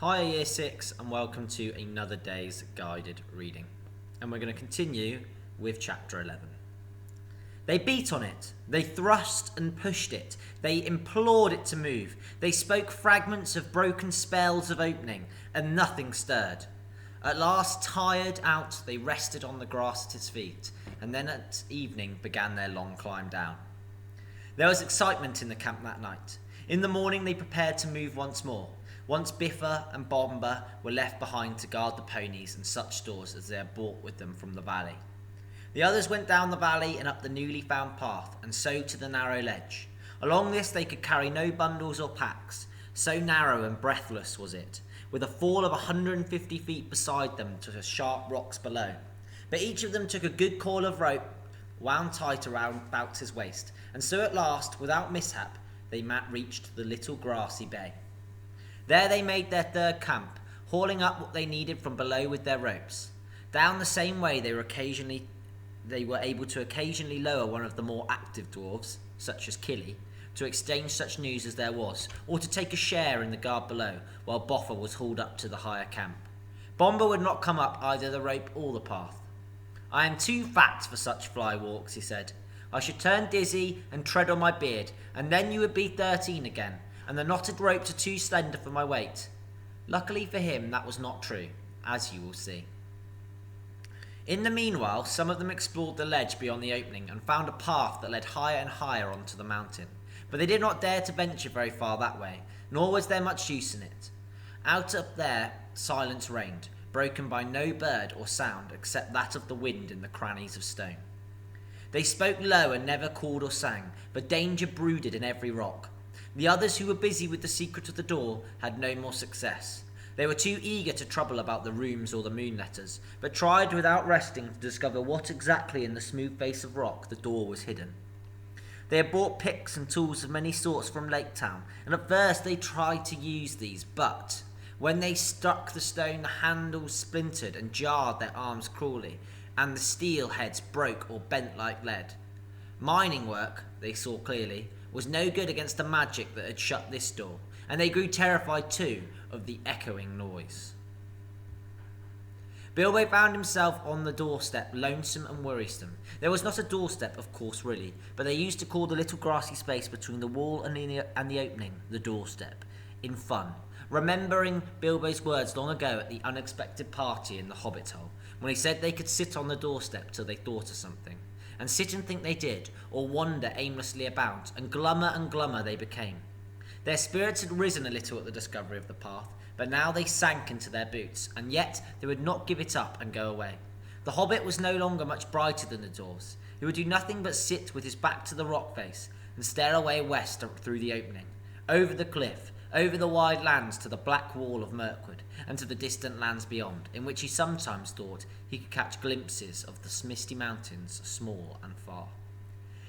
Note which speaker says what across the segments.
Speaker 1: Hi Year 6 and welcome to another day's guided reading. And we're going to continue with chapter 11. They beat on it, they thrust and pushed it, they implored it to move, they spoke fragments of broken spells of opening, and nothing stirred. At last, tired out, they rested on the grass at its feet, and then at evening began their long climb down. There was excitement in the camp that night. In the morning they prepared to move once more. Once Biffa and Bomba were left behind to guard the ponies and such stores as they had brought with them from the valley. The others went down the valley and up the newly found path, and so to the narrow ledge. Along this they could carry no bundles or packs, so narrow and breathless was it, with a fall of 150 feet beside them to the sharp rocks below. But each of them took a good coil of rope wound tight about his waist, and so at last, without mishap, they reached the little grassy bay. There they made their third camp, hauling up what they needed from below with their ropes. Down the same way they were able to occasionally lower one of the more active dwarves, such as Killy, to exchange such news as there was, or to take a share in the guard below, while Boffa was hauled up to the higher camp. Bomba would not come up either the rope or the path. "I am too fat for such fly walks," he said. "I should turn dizzy and tread on my beard, and then you would be 13 again, and the knotted ropes are too slender for my weight." Luckily for him, that was not true, as you will see. In the meanwhile, some of them explored the ledge beyond the opening and found a path that led higher and higher onto the mountain. But they did not dare to venture very far that way, nor was there much use in it. Out up there, silence reigned, broken by no bird or sound except that of the wind in the crannies of stone. They spoke low and never called or sang, but danger brooded in every rock. The others who were busy with the secret of the door had no more success. They were too eager to trouble about the rooms or the moon letters, but tried without resting to discover what exactly in the smooth face of rock the door was hidden. They had brought picks and tools of many sorts from Lake Town, and at first they tried to use these, but when they struck the stone, the handles splintered and jarred their arms cruelly, and the steel heads broke or bent like lead. Mining work, they saw clearly, was no good against the magic that had shut this door, and they grew terrified too of the echoing noise. Bilbo found himself on the doorstep, lonesome and worrisome. There was not a doorstep, of course, really, but they used to call the little grassy space between the wall and the opening the doorstep, in fun, remembering Bilbo's words long ago at the unexpected party in the Hobbit hole, when he said they could sit on the doorstep till they thought of something. And sit and think they did, or wander aimlessly about, and glummer they became. Their spirits had risen a little at the discovery of the path, but now they sank into their boots, and yet they would not give it up and go away. The Hobbit was no longer much brighter than the dwarves. He would do nothing but sit with his back to the rock face, and stare away west through the opening, over the cliff, over the wide lands to the black wall of Mirkwood, and to the distant lands beyond, in which he sometimes thought he could catch glimpses of the misty mountains, small and far.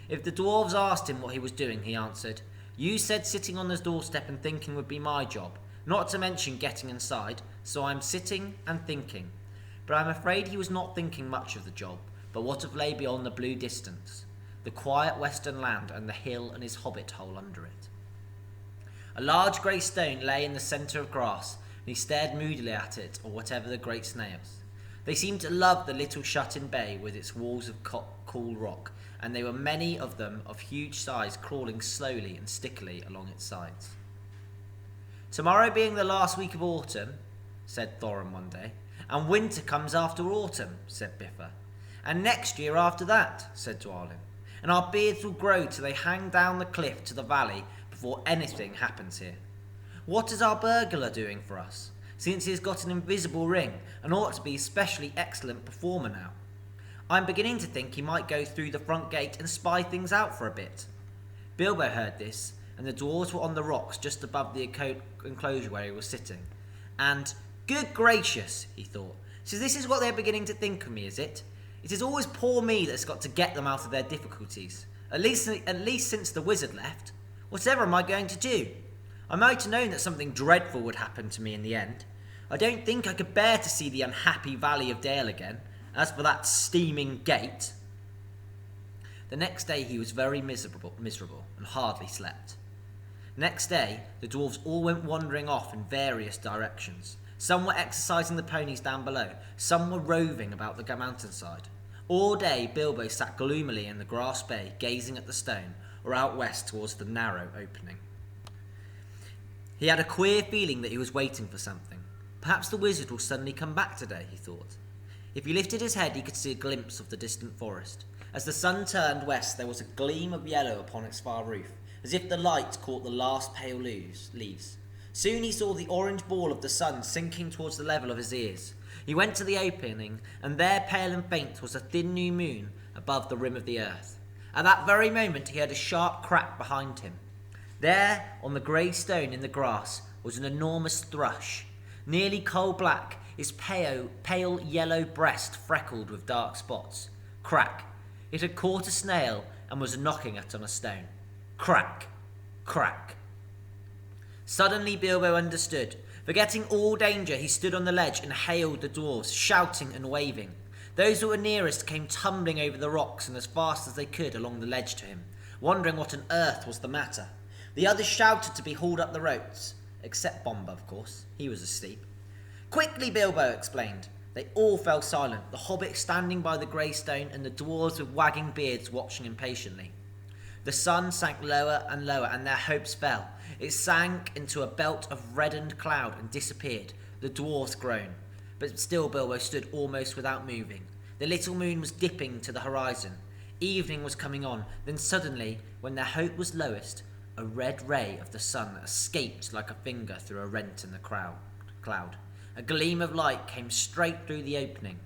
Speaker 1: If the dwarves asked him what he was doing, he answered, "You said sitting on the doorstep and thinking would be my job, not to mention getting inside, so I'm sitting and thinking." But I'm afraid he was not thinking much of the job, but what of lay beyond the blue distance, the quiet western land and the hill and his hobbit hole under it. A large grey stone lay in the centre of grass, and he stared moodily at it or whatever the great snails. They seemed to love the little shut-in bay with its walls of cool rock, and there were many of them of huge size crawling slowly and stickily along its sides. "Tomorrow being the last week of autumn," said Thorin one day. "And winter comes after autumn," said Biffa. "And next year after that," said Dwalin. "And our beards will grow till they hang down the cliff to the valley before anything happens here. What is our burglar doing for us, since he has got an invisible ring and ought to be a specially excellent performer now? I'm beginning to think he might go through the front gate and spy things out for a bit." Bilbo heard this, and the dwarves were on the rocks just above the enclosure where he was sitting. And, "Good gracious," he thought, "so this is what they're beginning to think of me, is it? It is always poor me that's got to get them out of their difficulties. At least since the wizard left. Whatever am I going to do? I might have known that something dreadful would happen to me in the end. I don't think I could bear to see the unhappy Valley of Dale again. As for that steaming gate..." The next day he was very miserable and hardly slept. Next day, the dwarves all went wandering off in various directions. Some were exercising the ponies down below, some were roving about the mountainside. All day, Bilbo sat gloomily in the grass bay, gazing at the stone, or out west towards the narrow opening. He had a queer feeling that he was waiting for something. Perhaps the wizard will suddenly come back today, he thought. If he lifted his head, he could see a glimpse of the distant forest. As the sun turned west, there was a gleam of yellow upon its far roof, as if the light caught the last pale leaves. Soon he saw the orange ball of the sun sinking towards the level of his ears. He went to the opening, and there, pale and faint, was a thin new moon above the rim of the earth. At that very moment he heard a sharp crack behind him. There, on the grey stone in the grass, was an enormous thrush. Nearly coal-black, its pale yellow breast freckled with dark spots. Crack. It had caught a snail and was knocking it on a stone. Crack. Crack. Suddenly Bilbo understood. Forgetting all danger, he stood on the ledge and hailed the dwarves, shouting and waving. Those who were nearest came tumbling over the rocks and as fast as they could along the ledge to him, wondering what on earth was the matter. The others shouted to be hauled up the ropes, except Bomba, of course. He was asleep. Quickly, Bilbo explained. They all fell silent, the hobbit standing by the grey stone and the dwarves with wagging beards watching impatiently. The sun sank lower and lower, and their hopes fell. It sank into a belt of reddened cloud and disappeared. The dwarves groaned, but still Bilbo stood almost without moving. The little moon was dipping to the horizon. Evening was coming on. Then suddenly, when their hope was lowest, a red ray of the sun escaped like a finger through a rent in the cloud. A gleam of light came straight through the opening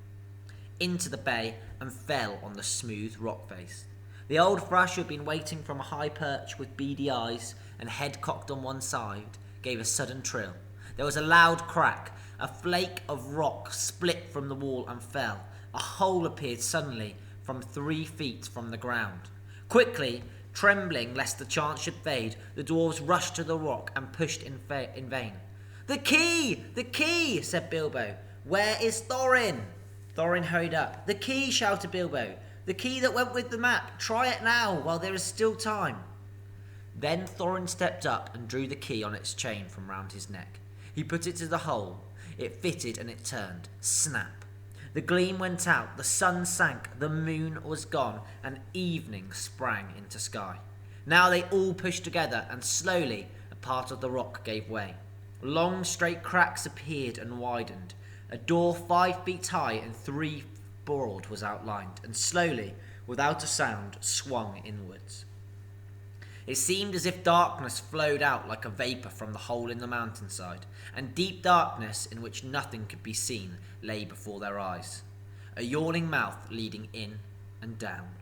Speaker 1: into the bay and fell on the smooth rock face. The old thrush, who had been waiting from a high perch with beady eyes and head cocked on one side, gave a sudden trill. There was a loud crack. A flake of rock split from the wall and fell. A hole appeared suddenly from 3 feet from the ground. Quickly, trembling lest the chance should fade, the dwarves rushed to the rock and pushed in vain. "The key! The key!" said Bilbo. "Where is Thorin?" Thorin hurried up. "The key!" shouted Bilbo. "The key that went with the map. Try it now, while there is still time." Then Thorin stepped up and drew the key on its chain from round his neck. He put it to the hole. It fitted and it turned. Snap. The gleam went out, the sun sank, the moon was gone, and evening sprang into sky. Now they all pushed together, and slowly a part of the rock gave way. Long straight cracks appeared and widened. A door 5 feet high and 3 broad was outlined, and slowly, without a sound, swung inwards. It seemed as if darkness flowed out like a vapour from the hole in the mountainside, and deep darkness in which nothing could be seen lay before their eyes. A yawning mouth leading in and down.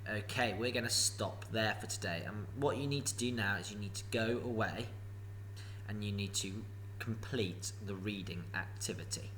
Speaker 1: Okay, we're going to stop there for today. And what you need to do now is you need to go away and you need to complete the reading activity.